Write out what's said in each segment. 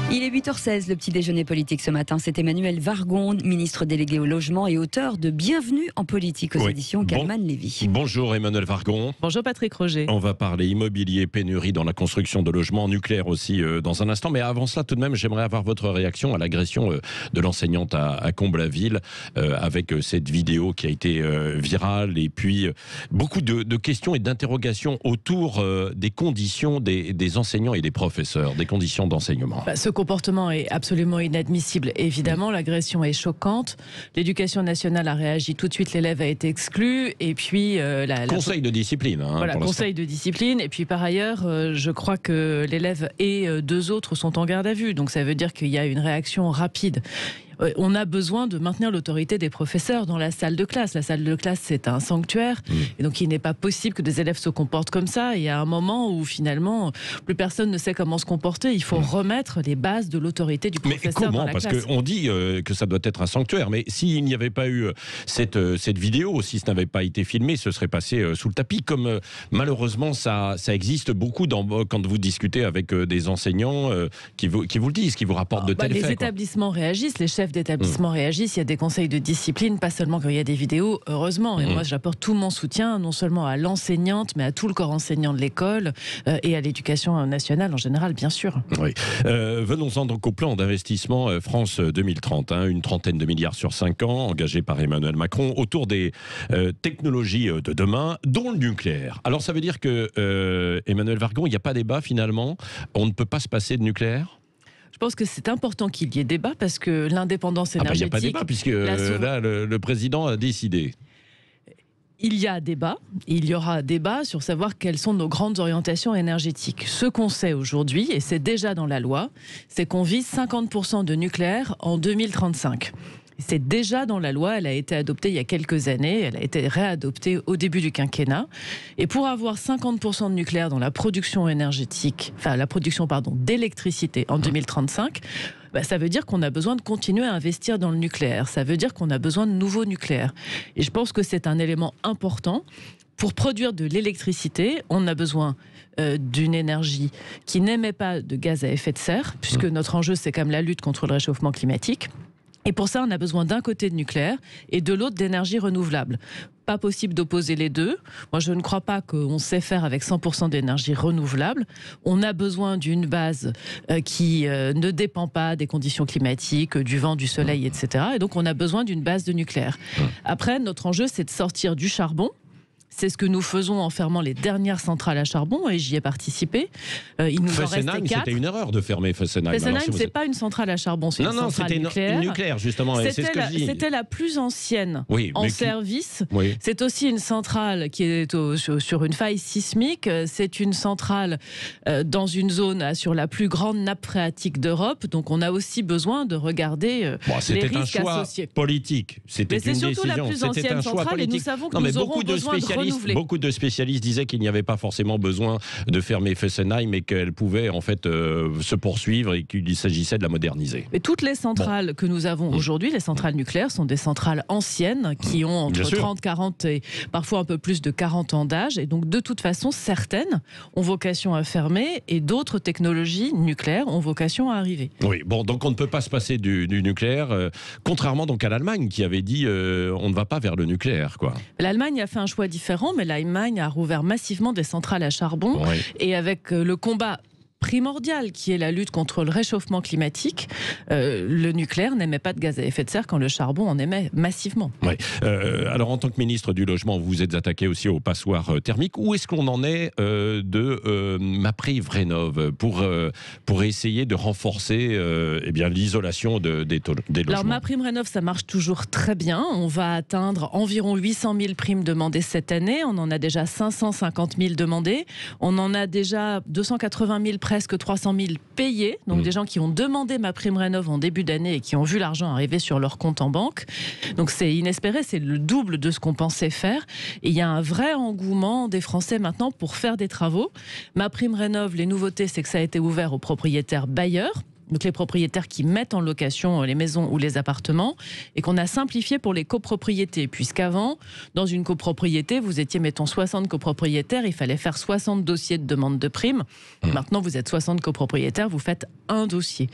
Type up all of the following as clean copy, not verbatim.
Il est 8h16, le petit déjeuner politique ce matin. C'est Emmanuel Vargon, ministre délégué au logement et auteur de Bienvenue en politique aux éditions Calman Lévy. Bonjour Emmanuel Vargon. Bonjour Patrick Roger. On va parler immobilier, pénurie dans la construction de logements, nucléaire aussi dans un instant. Mais avant cela, tout de même, j'aimerais avoir votre réaction à l'agression de l'enseignante à Comble-la-Ville avec cette vidéo qui a été virale. Et puis, beaucoup de questions et d'interrogations autour des conditions des enseignants et des professeurs, des conditions d'enseignement. Ce comportement est absolument inadmissible. Évidemment, l'agression est choquante. L'éducation nationale a réagi tout de suite. L'élève a été exclu. Et puis, conseil de discipline. Voilà, conseil de discipline. Et puis, par ailleurs, je crois que l'élève et deux autres sont en garde à vue. Donc, ça veut dire qu'il y a une réaction rapide. On a besoin de maintenir l'autorité des professeurs dans la salle de classe. La salle de classe, c'est un sanctuaire. Et donc, il n'est pas possible que des élèves se comportent comme ça. Il y a un moment où, finalement, plus personne ne sait comment se comporter. Il faut remettre les bases de l'autorité du professeur dans la classe. Parce qu'on dit que ça doit être un sanctuaire. Mais s'il n'y avait pas eu cette vidéo, si ce n'avait pas été filmé, ce serait passé sous le tapis. Comme malheureusement, ça existe beaucoup quand vous discutez avec des enseignants qui vous le disent, qui vous rapportent de tels faits. Les établissements réagissent, les chefs d'établissement réagissent, il y a des conseils de discipline, pas seulement quand il y a des vidéos, heureusement. Et moi, j'apporte tout mon soutien, non seulement à l'enseignante, mais à tout le corps enseignant de l'école et à l'éducation nationale en général, bien sûr. Oui. Venons-en donc au plan d'investissement France 2030, une trentaine de milliards sur 5 ans, engagés par Emmanuel Macron, autour des technologies de demain, dont le nucléaire. Alors ça veut dire que, Emmanuel Vargon, il n'y a pas débat finalement, on ne peut pas se passer de nucléaire ? Je pense que c'est important qu'il y ait débat parce que l'indépendance énergétique... Il n'y a pas débat puisque là, le président a décidé. Il y a débat, il y aura débat sur savoir quelles sont nos grandes orientations énergétiques. Ce qu'on sait aujourd'hui, et c'est déjà dans la loi, c'est qu'on vise 50% de nucléaire en 2035. C'est déjà dans la loi, elle a été adoptée il y a quelques années, elle a été réadoptée au début du quinquennat. Et pour avoir 50% de nucléaire dans la production énergétique, d'électricité en 2035, ça veut dire qu'on a besoin de continuer à investir dans le nucléaire. Ça veut dire qu'on a besoin de nouveaux nucléaires. Et je pense que c'est un élément important. Pour produire de l'électricité, on a besoin d'une énergie qui n'émet pas de gaz à effet de serre, puisque notre enjeu, c'est quand même la lutte contre le réchauffement climatique. Et pour ça, on a besoin d'un côté de nucléaire et de l'autre d'énergie renouvelable. Pas possible d'opposer les deux. Moi, je ne crois pas qu'on sait faire avec 100% d'énergie renouvelable. On a besoin d'une base qui ne dépend pas des conditions climatiques, du vent, du soleil, etc. Et donc, on a besoin d'une base de nucléaire. Après, notre enjeu, c'est de sortir du charbon. C'est ce que nous faisons en fermant les dernières centrales à charbon et j'y ai participé. Il nous en restait 4. C'était une erreur de fermer Fessenheim. Fessenheim, c'est pas une centrale à charbon, c'est une centrale nucléaire. Une nucléaire, justement. C'était la plus ancienne en service. Oui. C'est aussi une centrale qui est sur une faille sismique. C'est une centrale dans une zone sur la plus grande nappe phréatique d'Europe. Donc on a aussi besoin de regarder les risques associés. Politique. C'était une décision. C'est surtout la plus ancienne centrale et nous savons que nous aurons besoin de renouveler. Beaucoup de spécialistes disaient qu'il n'y avait pas forcément besoin de fermer Fessenheim et qu'elle pouvait en fait se poursuivre et qu'il s'agissait de la moderniser. Et toutes les centrales que nous avons aujourd'hui, les centrales nucléaires, sont des centrales anciennes qui ont entre 30, 40 et parfois un peu plus de 40 ans d'âge. Et donc de toute façon, certaines ont vocation à fermer et d'autres technologies nucléaires ont vocation à arriver. Oui, donc on ne peut pas se passer du nucléaire, contrairement donc à l'Allemagne qui avait dit on ne va pas vers le nucléaire, quoi. L'Allemagne a fait un choix différent, mais l'Allemagne a rouvert massivement des centrales à charbon et avec le combat primordial qui est la lutte contre le réchauffement climatique, le nucléaire n'émet pas de gaz à effet de serre quand le charbon en émet massivement. Oui. Alors en tant que ministre du Logement, vous vous êtes attaqué aussi aux passoires thermiques. Où est-ce qu'on en est de MaPrimeRénov' pour essayer de renforcer l'isolation des logements? Alors MaPrimeRénov', ça marche toujours très bien. On va atteindre environ 800 000 primes demandées cette année. On en a déjà 550 000 demandées. On en a déjà 280 000 presque 300 000 payés, donc des gens qui ont demandé MaPrimeRénov' en début d'année et qui ont vu l'argent arriver sur leur compte en banque. Donc c'est inespéré, c'est le double de ce qu'on pensait faire. Et il y a un vrai engouement des Français maintenant pour faire des travaux. MaPrimeRénov', les nouveautés, c'est que ça a été ouvert aux propriétaires bailleurs. donc les propriétaires qui mettent en location les maisons ou les appartements, et qu'on a simplifié pour les copropriétés, puisqu'avant, dans une copropriété, vous étiez, mettons, 60 copropriétaires, il fallait faire 60 dossiers de demande de prime. Maintenant, vous êtes 60 copropriétaires, vous faites un dossier.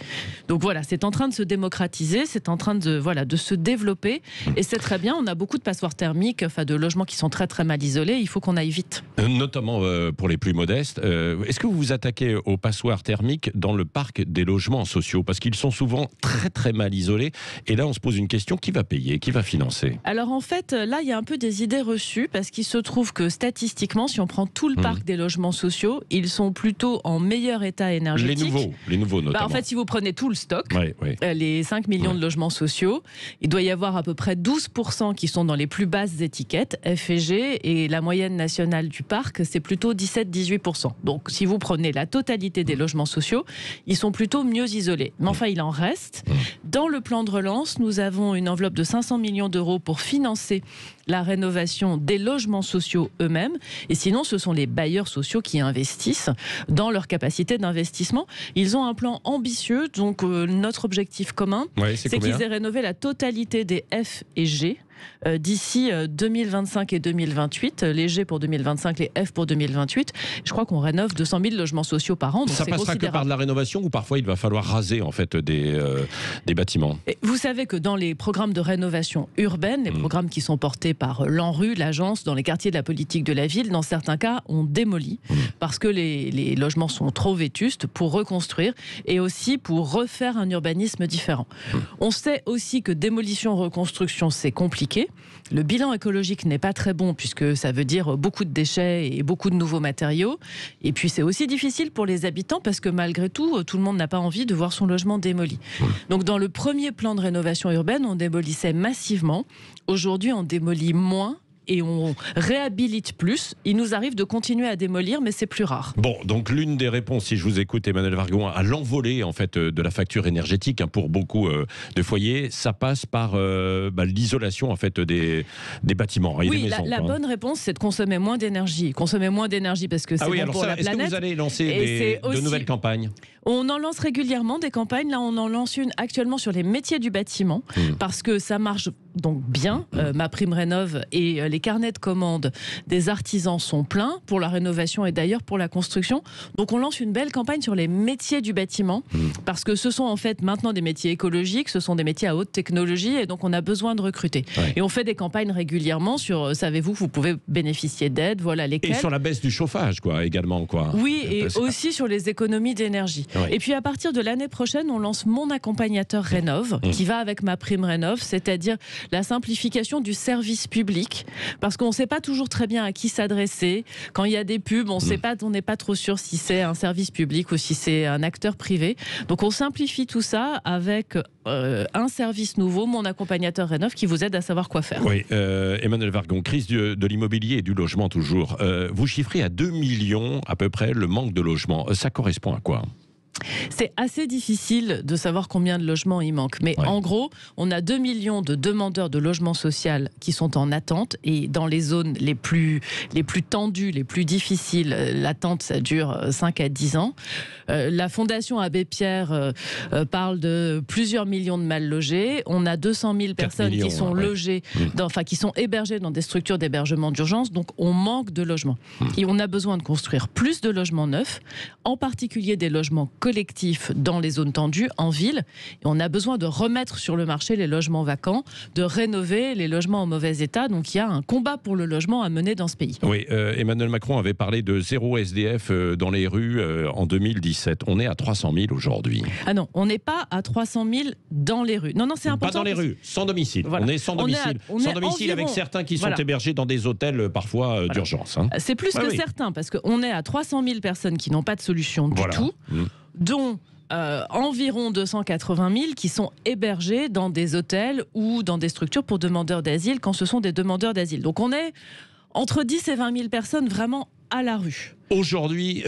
Donc voilà, c'est en train de se démocratiser, c'est en train de se développer, et c'est très bien. On a beaucoup de passoires thermiques, enfin de logements qui sont très très mal isolés, il faut qu'on aille vite. Notamment pour les plus modestes. Est-ce que vous vous attaquez aux passoires thermiques dans le parc des logements sociaux? Parce qu'ils sont souvent très très mal isolés. Et là, on se pose une question, qui va payer? Qui va financer? Alors en fait, là, il y a un peu des idées reçues, parce qu'il se trouve que statistiquement, si on prend tout le parc des logements sociaux, ils sont plutôt en meilleur état énergétique. Les nouveaux notamment. En fait, si vous prenez tout le stock, oui. Les 5 millions de logements sociaux, il doit y avoir à peu près 12% qui sont dans les plus basses étiquettes, F et G, et la moyenne nationale du parc, c'est plutôt 17-18%. Donc si vous prenez la totalité des logements sociaux, ils sont plutôt mieux isolés. Mais enfin, il en reste. Dans le plan de relance, nous avons une enveloppe de 500 millions d'euros pour financer la rénovation des logements sociaux eux-mêmes. Et sinon, ce sont les bailleurs sociaux qui investissent dans leur capacité d'investissement. Ils ont un plan ambitieux, donc notre objectif commun, c'est qu'ils aient rénové la totalité des F et G d'ici 2025 et 2028, les G pour 2025, les F pour 2028. Je crois qu'on rénove 200 000 logements sociaux par an. Donc ça passera que par de la rénovation, ou parfois il va falloir raser en fait des bâtiments? Et vous savez que dans les programmes de rénovation urbaine, les programmes qui sont portés par l'ANRU, l'agence, dans les quartiers de la politique de la ville, dans certains cas, on démolit parce que les logements sont trop vétustes pour reconstruire et aussi pour refaire un urbanisme différent. On sait aussi que démolition-reconstruction, c'est compliqué. Le bilan écologique n'est pas très bon, puisque ça veut dire beaucoup de déchets et beaucoup de nouveaux matériaux. Et puis c'est aussi difficile pour les habitants, parce que malgré tout, tout le monde n'a pas envie de voir son logement démoli. Donc dans le premier plan de rénovation urbaine, on démolissait massivement. Aujourd'hui, on démolit moins et on réhabilite plus. Il nous arrive de continuer à démolir, mais c'est plus rare. Bon, donc l'une des réponses, si je vous écoute, Emmanuelle Vargon, à l'envolée en fait de la facture énergétique pour beaucoup de foyers, ça passe par l'isolation en fait des bâtiments et des maisons. La bonne réponse, c'est de consommer moins d'énergie. Consommer moins d'énergie parce que c'est bon pour la planète. Est-ce que vous allez lancer de nouvelles campagnes? On en lance régulièrement des campagnes. Là, on en lance une actuellement sur les métiers du bâtiment, parce que ça marche donc bien. MaPrimeRénov' et les carnets de commandes des artisans sont pleins pour la rénovation et d'ailleurs pour la construction. Donc on lance une belle campagne sur les métiers du bâtiment, parce que ce sont en fait maintenant des métiers écologiques, ce sont des métiers à haute technologie, et donc on a besoin de recruter. Et on fait des campagnes régulièrement sur, savez-vous, vous pouvez bénéficier d'aides, voilà lesquelles. Et sur la baisse du chauffage, également. Oui, et aussi sur les économies d'énergie. Et puis à partir de l'année prochaine, on lance Mon Accompagnateur Rénov', qui va avec MaPrimeRénov', c'est-à-dire la simplification du service public, parce qu'on ne sait pas toujours très bien à qui s'adresser. Quand il y a des pubs, on n'est pas trop sûr si c'est un service public ou si c'est un acteur privé. Donc on simplifie tout ça avec un service nouveau, Mon Accompagnateur Rénov', qui vous aide à savoir quoi faire. Oui, Emmanuelle Vargon, crise de l'immobilier et du logement toujours. Vous chiffrez à 2 millions à peu près le manque de logement. Ça correspond à quoi ? C'est assez difficile de savoir combien de logements il manque. Mais en gros, on a 2 millions de demandeurs de logement social qui sont en attente. Et dans les zones les plus tendues, les plus difficiles, l'attente, ça dure 5 à 10 ans. La Fondation Abbé Pierre parle de plusieurs millions de mal logés. On a 200 000 personnes qui sont logées, qui sont hébergées dans des structures d'hébergement d'urgence. Donc on manque de logements. Et on a besoin de construire plus de logements neufs, en particulier des logements collectifs dans les zones tendues, en ville. Et on a besoin de remettre sur le marché les logements vacants, de rénover les logements en mauvais état. Donc il y a un combat pour le logement à mener dans ce pays. Oui, Emmanuel Macron avait parlé de zéro SDF dans les rues en 2017. On est à 300 000 aujourd'hui. Ah non, on n'est pas à 300 000 dans les rues. Non, c'est important. Pas dans les rues, sans domicile. Voilà. On est sans domicile. Sans domicile avec certains qui sont hébergés dans des hôtels parfois d'urgence. C'est plus que certains, parce qu'on est à 300 000 personnes qui n'ont pas de solution du tout, dont environ 280 000 qui sont hébergés dans des hôtels ou dans des structures pour demandeurs d'asile quand ce sont des demandeurs d'asile. Donc on est entre 10 et 20 000 personnes vraiment à la rue. Aujourd'hui,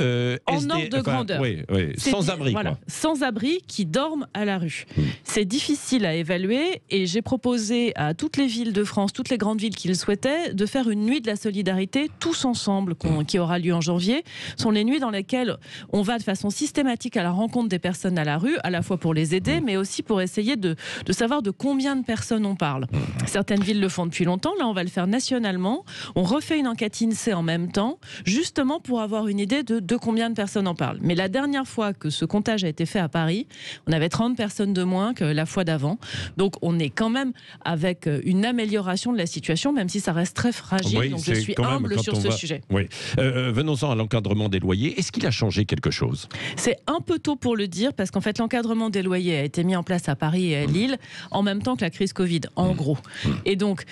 en ordre de grandeur. Oui, sans abri. Voilà, sans abri qui dorment à la rue. C'est difficile à évaluer et j'ai proposé à toutes les villes de France, toutes les grandes villes qui le souhaitaient, de faire une nuit de la solidarité tous ensemble qui aura lieu en janvier. Ce sont les nuits dans lesquelles on va de façon systématique à la rencontre des personnes à la rue, à la fois pour les aider, mais aussi pour essayer de savoir de combien de personnes on parle. Certaines villes le font depuis longtemps, là on va le faire nationalement. On refait une enquête INSEE en même temps, justement pour avoir une idée de combien de personnes en parlent. Mais la dernière fois que ce comptage a été fait à Paris, on avait 30 personnes de moins que la fois d'avant. Donc on est quand même avec une amélioration de la situation, même si ça reste très fragile. Oui, donc je suis humble sur ce sujet. Oui. Venons-en à l'encadrement des loyers. Est-ce qu'il a changé quelque chose? C'est un peu tôt pour le dire, parce qu'en fait l'encadrement des loyers a été mis en place à Paris et à Lille en même temps que la crise Covid, en gros. Et donc,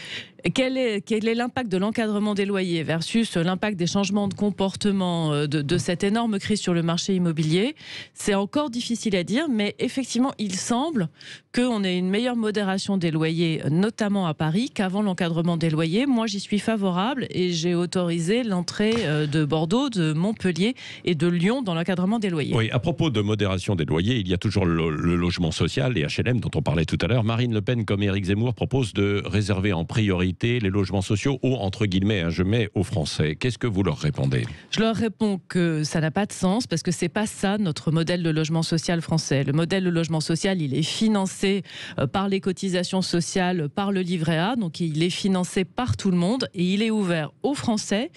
quel est l'impact de l'encadrement des loyers versus l'impact des changements de comportement de cette énorme crise sur le marché immobilier? C'est encore difficile à dire, mais effectivement, il semble qu'on ait une meilleure modération des loyers, notamment à Paris, qu'avant l'encadrement des loyers. Moi, j'y suis favorable et j'ai autorisé l'entrée de Bordeaux, de Montpellier et de Lyon dans l'encadrement des loyers. Oui, à propos de modération des loyers, il y a toujours le logement social, les HLM dont on parlait tout à l'heure. Marine Le Pen, comme Éric Zemmour, propose de réserver en priorité les logements sociaux aux, entre guillemets, je mets aux Français. Qu'est-ce que vous leur répondez? Je leur réponds que ça n'a pas de sens parce que c'est pas ça notre modèle de logement social français. Le modèle de logement social, il est financé par les cotisations sociales, par le livret A, donc il est financé par tout le monde et il est ouvert aux Français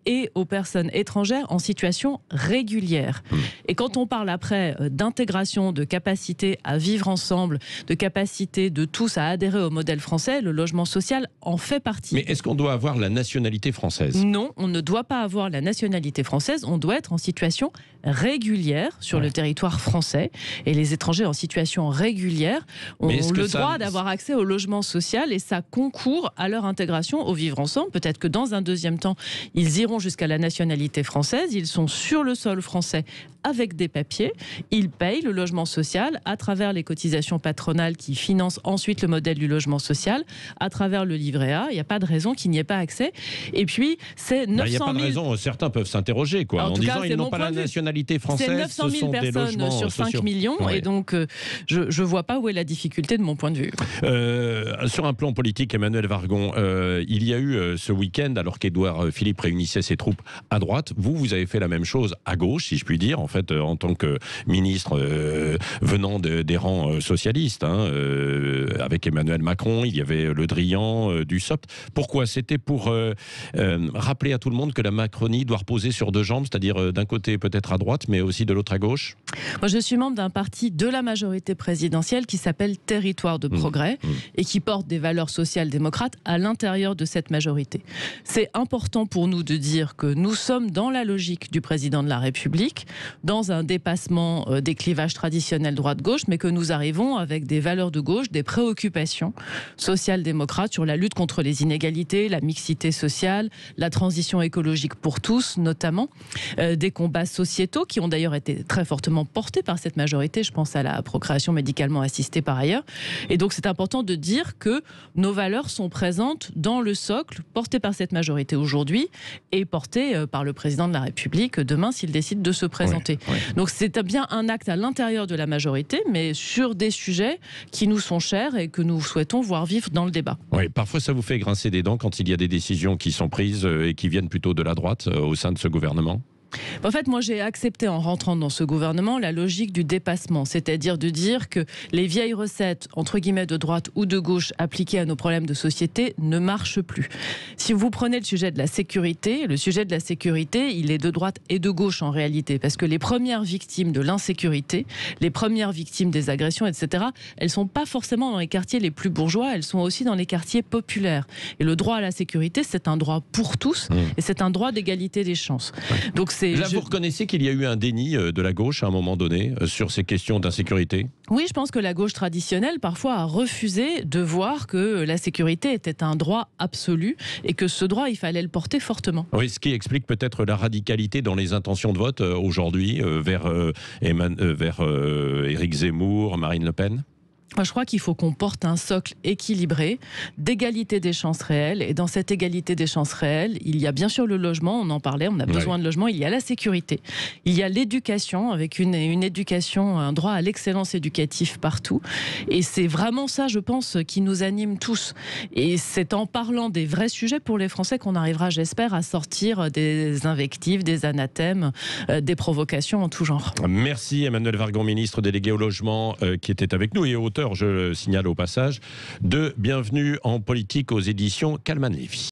et aux personnes étrangères en situation régulière. Et quand on parle après d'intégration, de capacité à vivre ensemble, de capacité de tous à adhérer au modèle français, le logement social en fait partie. Mais est-ce qu'on doit avoir la nationalité française? Non, on ne doit pas avoir la nationalité française, on doit être en situation régulière sur le territoire français. Et les étrangers en situation régulière ont le droit d'avoir accès au logement social et ça concourt à leur intégration au vivre ensemble. Peut-être que dans un deuxième temps, ils iront jusqu'à la nationalité française, ils sont sur le sol français avec des papiers, ils payent le logement social à travers les cotisations patronales qui financent ensuite le modèle du logement social, à travers le livret A, il n'y a pas de raison qu'il n'y ait pas accès. Et puis, c'est 900 000... Il n'y a pas de raison, certains peuvent s'interroger, quoi, en disant qu'ils n'ont pas la nationalité française, c'est 900 000 personnes sur 5 millions, et donc je ne vois pas où est la difficulté de mon point de vue. Sur un plan politique, Emmanuel Vargon, il y a eu ce week-end, alors qu'Édouard Philippe réunissait ses troupes à droite, vous avez fait la même chose à gauche, si je puis dire, en tant que ministre venant des rangs socialistes, avec Emmanuel Macron, il y avait Le Drian, Dussopt. Pourquoi? C'était pour rappeler à tout le monde que la Macronie doit reposer sur deux jambes, c'est-à-dire d'un côté peut-être à droite, mais aussi de l'autre à gauche? Moi, je suis membre d'un parti de la majorité présidentielle qui s'appelle Territoire de Progrès et qui porte des valeurs sociales démocrates à l'intérieur de cette majorité. C'est important pour nous de dire que nous sommes dans la logique du président de la République, dans un dépassement des clivages traditionnels droite-gauche, mais que nous arrivons avec des valeurs de gauche, des préoccupations social-démocrates sur la lutte contre les inégalités, la mixité sociale, la transition écologique pour tous, notamment, des combats sociétaux qui ont d'ailleurs été très fortement portés par cette majorité. Je pense à la procréation médicalement assistée par ailleurs. Et donc c'est important de dire que nos valeurs sont présentes dans le socle porté par cette majorité aujourd'hui et porté par le président de la République demain s'il décide de se présenter. Oui. Donc c'est bien un acte à l'intérieur de la majorité, mais sur des sujets qui nous sont chers et que nous souhaitons voir vivre dans le débat. Oui, parfois ça vous fait grincer des dents quand il y a des décisions qui sont prises et qui viennent plutôt de la droite au sein de ce gouvernement? En fait, moi, j'ai accepté en rentrant dans ce gouvernement la logique du dépassement, c'est-à-dire de dire que les vieilles recettes, entre guillemets, de droite ou de gauche appliquées à nos problèmes de société ne marchent plus. Si vous prenez le sujet de la sécurité, il est de droite et de gauche en réalité, parce que les premières victimes de l'insécurité, les premières victimes des agressions, etc., elles ne sont pas forcément dans les quartiers les plus bourgeois, elles sont aussi dans les quartiers populaires. Et le droit à la sécurité, c'est un droit pour tous, et c'est un droit d'égalité des chances. Donc là, vous reconnaissez qu'il y a eu un déni de la gauche à un moment donné sur ces questions d'insécurité? Oui, je pense que la gauche traditionnelle, parfois, a refusé de voir que la sécurité était un droit absolu et que ce droit, il fallait le porter fortement. Oui, ce qui explique peut-être la radicalité dans les intentions de vote aujourd'hui vers Éric Zemmour, Marine Le Pen? Moi, je crois qu'il faut qu'on porte un socle équilibré d'égalité des chances réelles. Et dans cette égalité des chances réelles, il y a bien sûr le logement, on en parlait, on a besoin de logement. Il y a la sécurité, il y a l'éducation, avec une éducation, un droit à l'excellence éducative partout. Et c'est vraiment ça, je pense, qui nous anime tous. Et c'est en parlant des vrais sujets pour les Français qu'on arrivera, j'espère, à sortir des invectives, des anathèmes, des provocations en tout genre. Merci Emmanuelle Vargon, ministre déléguée au logement, qui était avec nous et auteur, je le signale au passage, de Bienvenue en politique aux éditions Calman Lévy.